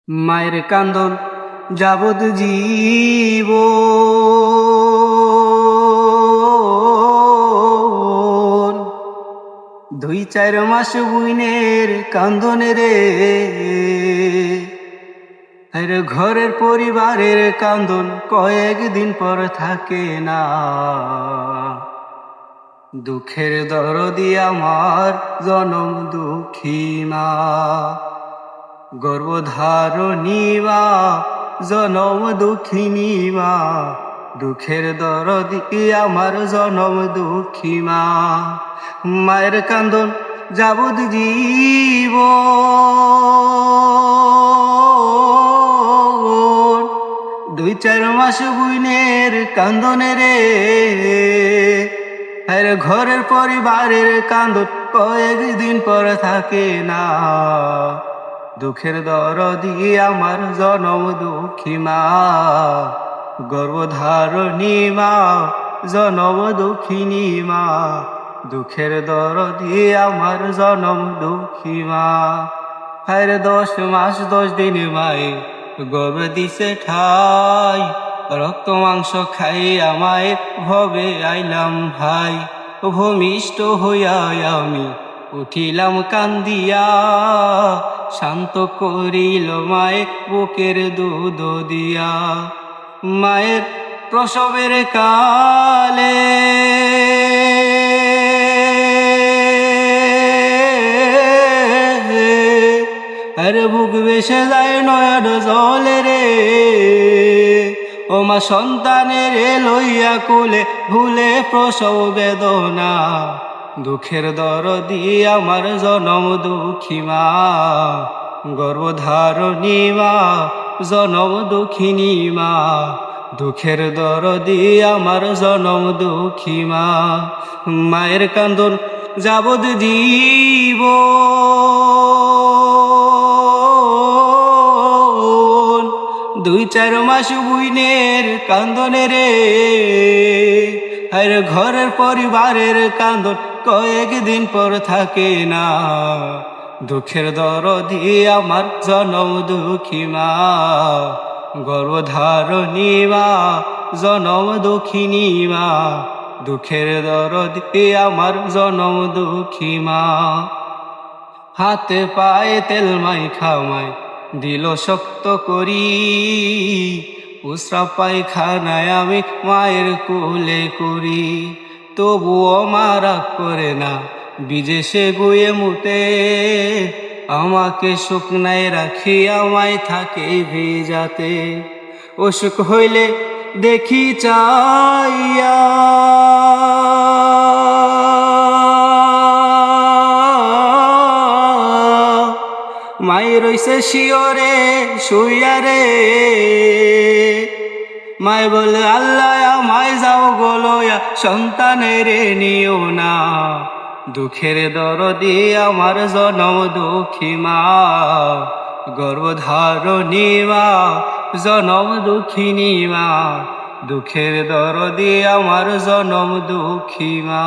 মায়ের কান্দন যাবৎ জীবন, 2-4 মাস বুইনের কান্দনে রে। আর ঘরের পরিবারের কান্দন কয়েকদিন পর থাকে না। দুঃখের দরদি আমার জনম দুঃখী মা, গর্ভধারিণী মা, জনম দুঃখিনী মা। দুঃখের দরদি আমার জনম দুঃখী মা। মায়ের কান্দন যাবৎ জীবন, 2-4 মাস বুইনের কান্দনে রে। আর ঘরের পরিবারের কান্দন কয়েকদিন পর থাকে না। দুঃখের দরদি আমার জনম দুঃখী মা, গর্ভধারিণী মা, জনম দুঃখিনী মা। দুঃখের দরদি আমার জনম দুঃখী মা। আর 10 মাস 10 দিন মায়ে গর্ভ দিছে ঠাই, রক্ত মাংস খাই আমায় ভবে আইলাম ভাই। ভূমিষ্ঠ হইয়া আমি উঠিলাম কান্দিয়া, শান্ত করিল মায়ে বুকের দুধ দিয়া। মায়ের প্রসবের কালে আরে বুক বেসে যায় নয়ন জলে রে। ও মা সন্তানের লইয়া কুলে ভুলে প্রসব বেদনা। দুঃখের দরদি আমার জনম দুঃখী মা, গর্ভধারিণী মা, জনম দুঃখিনী মা। দুঃখের দরদি আমার জনম দুঃখী মা। মায়ের কান্দন যাবৎ জীবন, 2-4 মাস বুইনের কান্দনে রে। আর ঘরের পরিবারের কান্দন কয়েকদিন পর থাকে না। দুঃখের দরদি আমার জনম দুঃখী মা, গর্ভধারিণী মা, জনম দুঃখিনী মা। দুঃখের দরদি আমার জনম দুঃখী মা। হাতে পায়ে তেল মাইখামাই দিল শক্ত করি, প্রস্রাব পায়খানায় আমি মায়ের কোলে করি। তবুও মা রাগ করে না, বিদেশে গুয়ে মুতে আমাকে শুকনায় রাখি আমায় থাকে ভেজাতে। অসুখ হইলে দেখি চাইয়া মায়ের রইছে শিওরে শুইয়া রে। মায় বলে আল্লাহ আমায় যাও গলয়া, সন্তানের নিও না। দুঃখের দরদি আমার জনম দুঃখী মা, গর্ভধারিণী মা, জনম দুঃখিনী মা। দুঃখের দরদি আমার জনম দুঃখী মা।